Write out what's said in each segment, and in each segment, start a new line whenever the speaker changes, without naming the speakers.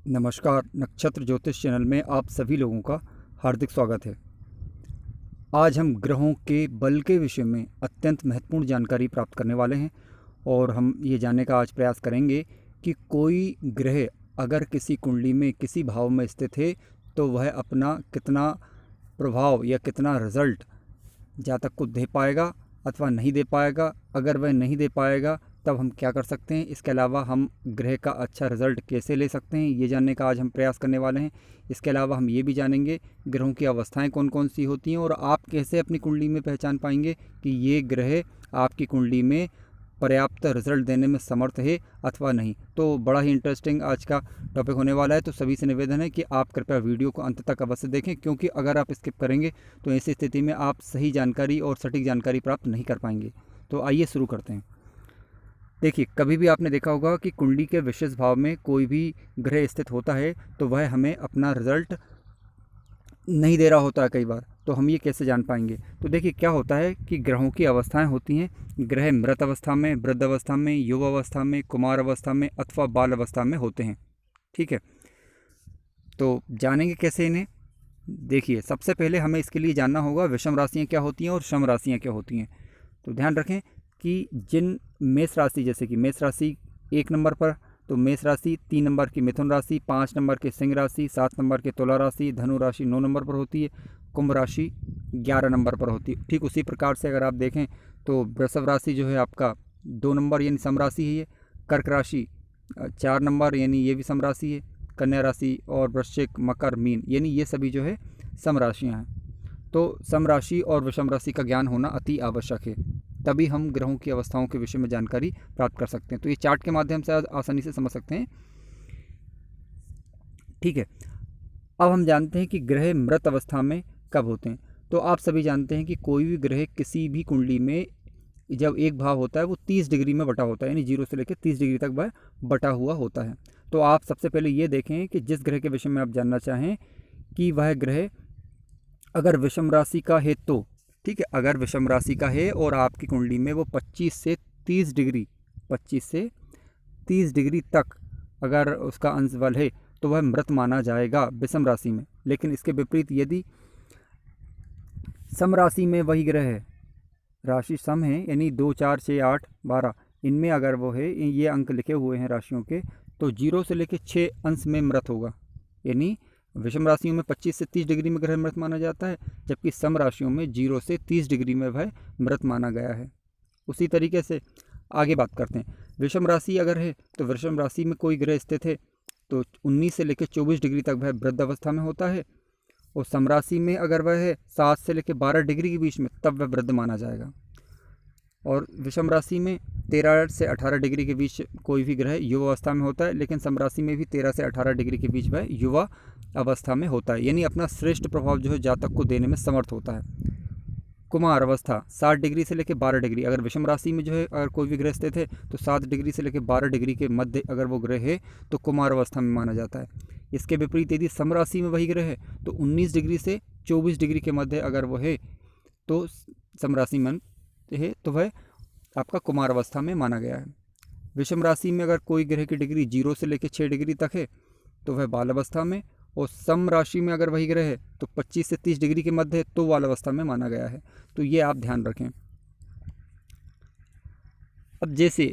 नमस्कार। नक्षत्र ज्योतिष चैनल में आप सभी लोगों का हार्दिक स्वागत है। आज हम ग्रहों के बल के विषय में अत्यंत महत्वपूर्ण जानकारी प्राप्त करने वाले हैं और हम ये जानने का आज प्रयास करेंगे कि कोई ग्रह अगर किसी कुंडली में किसी भाव में स्थित है तो वह अपना कितना प्रभाव या कितना रिजल्ट जातक को दे पाएगा अथवा नहीं दे पाएगा। अगर वह नहीं दे पाएगा तब हम क्या कर सकते हैं, इसके अलावा हम ग्रह का अच्छा रिजल्ट कैसे ले सकते हैं, ये जानने का आज हम प्रयास करने वाले हैं। इसके अलावा हम ये भी जानेंगे ग्रहों की अवस्थाएं कौन कौन सी होती हैं और आप कैसे अपनी कुंडली में पहचान पाएंगे कि ये ग्रह आपकी कुंडली में पर्याप्त रिजल्ट देने में समर्थ है अथवा नहीं। तो बड़ा ही इंटरेस्टिंग आज का टॉपिक होने वाला है। तो सभी से निवेदन है कि आप कृपया वीडियो को अंत तक अवश्य देखें, क्योंकि अगर आप स्किप करेंगे तो ऐसी स्थिति में आप सही जानकारी और सटीक जानकारी प्राप्त नहीं कर पाएंगे। तो आइए शुरू करते हैं। देखिए, कभी भी आपने देखा होगा कि कुंडली के विशेष भाव में कोई भी ग्रह स्थित होता है तो वह हमें अपना रिजल्ट नहीं दे रहा होता है कई बार। तो हम ये कैसे जान पाएंगे? तो देखिए, क्या होता है कि ग्रहों की अवस्थाएं होती हैं। ग्रह मृत अवस्था में, वृद्ध अवस्था में, युवा अवस्था में, कुमार अवस्था में अथवा बाल अवस्था में होते हैं। ठीक है, तो जानेंगे कैसे इन्हें? देखिए, सबसे पहले हमें इसके लिए जानना होगा विषम राशियाँ क्या होती हैं और शम राशियाँ क्या होती हैं। तो ध्यान रखें कि जिन मेष राशि, जैसे कि मेष राशि 1 नंबर पर, तो मेष राशि 3 नंबर की मिथुन राशि, 5 नंबर की सिंह राशि, 7 नंबर की तुला राशि, धनु राशि 9 नंबर पर होती है, कुंभ राशि 11 नंबर पर होती है। ठीक उसी प्रकार से अगर आप देखें तो वृषभ राशि जो है आपका 2 नंबर यानी सम राशि है ये। कर्क राशि 4 नंबर यानी ये भी सम राशि है। कन्या राशि और वृश्चिक, मकर, मीन यानी ये सभी जो है सम राशियाँ हैं। तो सम राशि और विषम राशि का ज्ञान होना अति आवश्यक है, तभी हम ग्रहों की अवस्थाओं के विषय में जानकारी प्राप्त कर सकते हैं। तो ये चार्ट के माध्यम से आसानी से समझ सकते हैं। ठीक है, अब हम जानते हैं कि ग्रह मृत अवस्था में कब होते हैं। तो आप सभी जानते हैं कि कोई भी ग्रह किसी भी कुंडली में जब एक भाव होता है वो 30 डिग्री में बटा होता है, यानी 0 से लेकर 30 डिग्री तक वह बटा हुआ होता है। तो आप सबसे पहले ये देखें कि जिस ग्रह के विषय में आप जानना चाहें कि वह ग्रह अगर विषम राशि का है तो ठीक है, अगर विषम राशि का है और आपकी कुंडली में वो 25 से 30 डिग्री तक अगर उसका अंश बल है तो वह मृत माना जाएगा विषम राशि में। लेकिन इसके विपरीत यदि सम राशि में वही ग्रह है, राशि सम है यानी 2, 4, 6, 8, 12, इनमें अगर वो है, ये अंक लिखे हुए हैं राशियों के, तो 0 से लेकर 6 अंश में मृत होगा। यानी विषम राशियों में 25 से 30 डिग्री में ग्रह मृत माना जाता है, जबकि सम राशियों में 0 से 30 डिग्री में वह मृत माना गया है। उसी तरीके से आगे बात करते हैं। विषम राशि अगर है तो विषम राशि में कोई ग्रह स्थित है तो 19 से लेकर 24 डिग्री तक वह वृद्ध अवस्था में होता है, और सम राशि में अगर वह है 7 से लेकर 12 डिग्री के बीच में तब वह वृद्ध माना जाएगा। और विषम राशि में 13 से 18 डिग्री के बीच कोई भी ग्रह युवा अवस्था में होता है, लेकिन सम राशि में भी 13 से 18 डिग्री के बीच वह युवा अवस्था में होता है, यानी अपना श्रेष्ठ प्रभाव जो है जातक को देने में समर्थ होता है। कुमार अवस्था 7 डिग्री से लेकर 12 डिग्री, अगर विषम राशि में जो है अगर कोई भी ग्रह स्थित है तो 7 डिग्री से लेकर 12 डिग्री के मध्य अगर वो ग्रह है तो कुमार अवस्था में माना जाता है। इसके विपरीत यदि सम राशि में वही ग्रह है तो 19 डिग्री से 24 डिग्री के मध्य अगर वो है तो सम राशि में है तो वह आपका कुमार अवस्था में माना गया है। विषम राशि में अगर कोई ग्रह की डिग्री 0 से लेकर 6 डिग्री तक है तो वह बाल अवस्था में, और सम राशि में अगर वही ग्रह है तो 25 से 30 डिग्री के मध्य है तो बाल अवस्था में माना गया है। तो ये आप ध्यान रखें। अब जैसे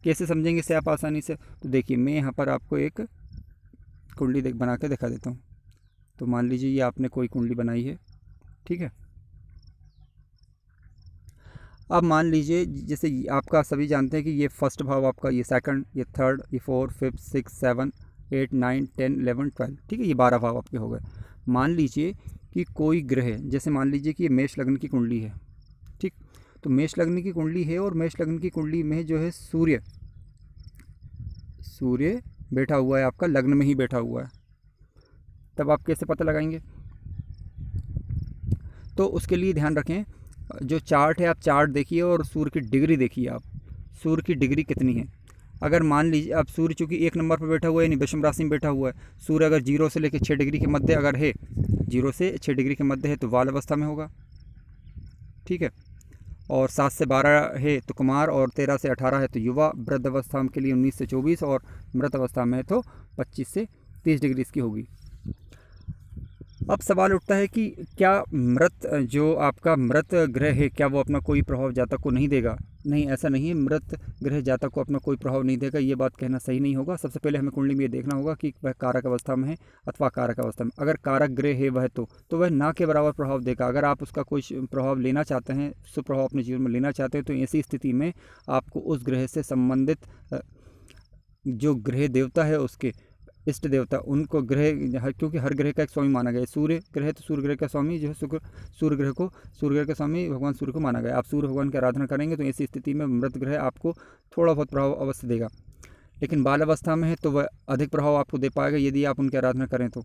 कैसे समझेंगे इसे आप आसानी से? तो देखिए, मैं यहाँ पर आपको एक कुंडली बना के दिखा देता हूँ। तो मान लीजिए ये आपने कोई कुंडली बनाई है, ठीक है। अब मान लीजिए जैसे आपका सभी जानते हैं कि ये फर्स्ट भाव आपका, ये सेकंड, ये थर्ड, ये 4, 5, 6, 7, 8, 9, 10, 11, 12, ठीक है, ये 12 भाव आपके हो गए। मान लीजिए कि कोई ग्रह, जैसे मान लीजिए कि ये मेष लग्न की कुंडली है, ठीक। तो मेष लग्न की कुंडली है और मेष लग्न की कुंडली में जो है सूर्य बैठा हुआ है, आपका लग्न में ही बैठा हुआ है। तब आप कैसे पता लगाएंगे? तो उसके लिए ध्यान रखें, जो चार्ट है आप चार्ट देखिए और सूर्य की डिग्री देखिए। आप सूर्य की डिग्री कितनी है? अगर मान लीजिए अब सूर्य चूँकि 1 नंबर पर बैठा हुआ है यानी विषम राशि में बैठा हुआ है, सूर्य अगर 0 से लेकर 6 डिग्री के मध्य अगर है, 0 से 6 डिग्री के मध्य है तो बाल अवस्था में होगा, ठीक है। और 7 से 12 है तो कुमार, और 13 से 18 है तो युवा। वृद्ध अवस्था के लिए 19 से 24, और मृत अवस्था में है तो 25 से 30 डिग्री इसकी होगी। अब सवाल उठता है कि क्या जो आपका मृत ग्रह है, क्या वो अपना कोई प्रभाव जातक को नहीं देगा? नहीं, ऐसा नहीं है। मृत ग्रह जातक को अपना कोई प्रभाव नहीं देगा, ये बात कहना सही नहीं होगा। सबसे पहले हमें कुंडली में ये देखना होगा कि वह कारक अवस्था में है अथवा कारक अवस्था में। अगर कारक ग्रह है वह तो वह ना के बराबर प्रभाव देगा। अगर आप उसका कोई प्रभाव लेना चाहते हैं, सुप्रभाव अपने जीवन में लेना चाहते हैं, तो ऐसी स्थिति में आपको उस ग्रह से संबंधित जो ग्रह देवता है, उसके इष्ट देवता, उनको ग्रह, क्योंकि हर ग्रह का एक स्वामी माना गया है। सूर्य ग्रह तो सूर्य ग्रह का स्वामी जो है सूर्य ग्रह का स्वामी भगवान सूर्य को माना गया। आप सूर्य भगवान की आराधना करेंगे तो ऐसी स्थिति में मृत ग्रह आपको थोड़ा बहुत प्रभाव अवश्य देगा। लेकिन बाल अवस्था में है तो वह अधिक प्रभाव आपको दे पाएगा यदि आप उनकी आराधना करें तो।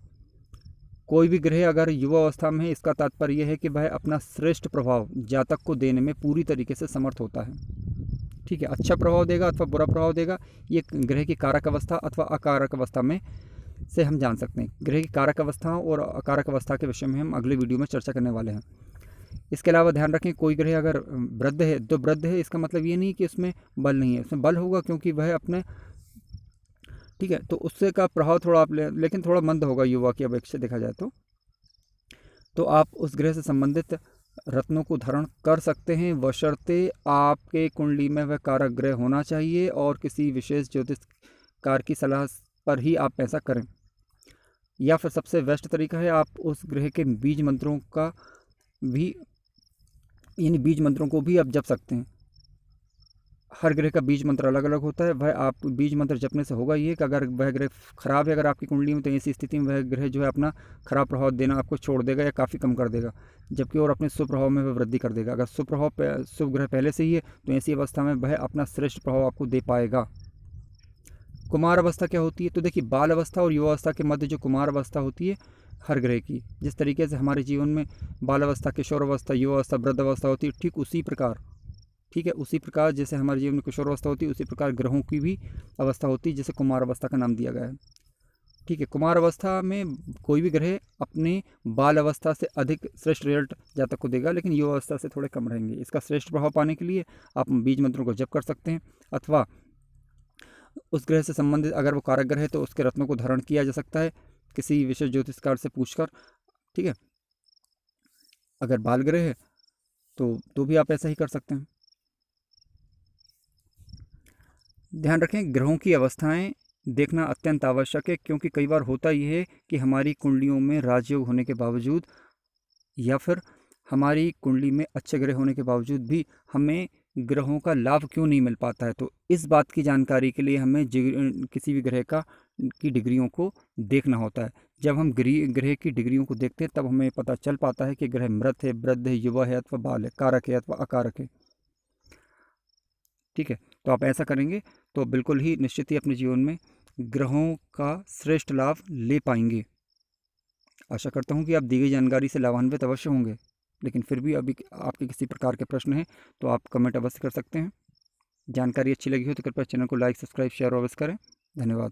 कोई भी ग्रह अगर युवा अवस्था में है, इसका तात्पर्य यह है कि वह अपना श्रेष्ठ प्रभाव जातक को देने में पूरी तरीके से समर्थ होता है। ठीक है, अच्छा प्रभाव देगा अथवा बुरा प्रभाव देगा, ये ग्रह की कारक अवस्था अथवा अकारक अवस्था में से हम जान सकते हैं। ग्रह की कारक अवस्थाओं और अकारक अवस्था के विषय में हम अगले वीडियो में चर्चा करने वाले हैं। इसके अलावा ध्यान रखें, कोई ग्रह अगर वृद्ध है तो वृद्ध है, इसका मतलब ये नहीं कि उसमें बल नहीं है, उसमें बल होगा क्योंकि वह अपने, ठीक है, तो उससे का प्रभाव थोड़ा आप लेकिन थोड़ा मंद होगा युवा की अपेक्षा देखा जाए तो आप उस ग्रह से संबंधित रत्नों को धारण कर सकते हैं, बशर्ते आपके कुंडली में वह कारक ग्रह होना चाहिए और किसी विशेष ज्योतिषकार की सलाह पर ही आप ऐसा करें। या फिर सबसे बेस्ट तरीका है, आप उस ग्रह के बीज मंत्रों का भी, यानी बीज मंत्रों को भी आप जप सकते हैं। हर ग्रह का बीज मंत्र अलग अलग होता है। वह आप बीज मंत्र जपने से होगा ये कि अगर वह ग्रह खराब है अगर आपकी कुंडली में, तो ऐसी स्थिति में वह ग्रह जो है अपना खराब प्रभाव देना आपको छोड़ देगा या काफ़ी कम कर देगा, जबकि और अपने शुभ प्रभाव में वह वृद्धि कर देगा। अगर शुभ ग्रह पहले से ही है तो ऐसी अवस्था में वह अपना श्रेष्ठ प्रभाव आपको दे पाएगा। कुमार अवस्था क्या होती है? तो देखिए, बाल अवस्था और युवा अवस्था के मध्य जो कुमार अवस्था होती है हर ग्रह की, जिस तरीके से हमारे जीवन में बाल अवस्था, किशोर अवस्था, युवा अवस्था, वृद्ध अवस्था होती है, ठीक उसी प्रकार, ठीक है, उसी प्रकार जैसे हमारे जीवन में किशोर अवस्था होती है, उसी प्रकार ग्रहों की भी अवस्था होती है, जिसे कुमार अवस्था का नाम दिया गया है। ठीक है, कुमार अवस्था में कोई भी ग्रह अपने बाल अवस्था से अधिक श्रेष्ठ रिजल्ट जातक को देगा, लेकिन युवा अवस्था से थोड़े कम रहेंगे। इसका श्रेष्ठ प्रभाव पाने के लिए आप बीज मंत्रों को जप कर सकते हैं, अथवा उस ग्रह से संबंधित अगर वो कारक ग्रह है तो उसके रत्नों को धारण किया जा सकता है किसी विशेष ज्योतिषकार से पूछकर। ठीक है, अगर बाल ग्रह है तो भी आप ऐसा ही कर सकते हैं। ध्यान रखें, ग्रहों की अवस्थाएं देखना अत्यंत आवश्यक है, क्योंकि कई बार होता यह है कि हमारी कुंडलियों में राजयोग होने के बावजूद या फिर हमारी कुंडली में अच्छे ग्रह होने के बावजूद भी हमें ग्रहों का लाभ क्यों नहीं मिल पाता है। तो इस बात की जानकारी के लिए हमें किसी भी ग्रह की डिग्रियों को देखना होता है। जब हम ग्रह की डिग्रियों को देखते हैं तब हमें पता चल पाता है कि ग्रह मृत है, वृद्ध है, युवा है अथवा बाल है, कारक है अथवा अकारक है। ठीक है, तो आप ऐसा करेंगे तो बिल्कुल ही निश्चित ही अपने जीवन में ग्रहों का श्रेष्ठ लाभ ले पाएंगे। आशा करता हूँ कि आप दी गई जानकारी से लाभान्वित अवश्य होंगे, लेकिन फिर भी अभी आपके किसी प्रकार के प्रश्न हैं तो आप कमेंट अवश्य कर सकते हैं। जानकारी अच्छी लगी हो तो कृपया चैनल को लाइक, सब्सक्राइब, शेयर अवश्य करें। धन्यवाद।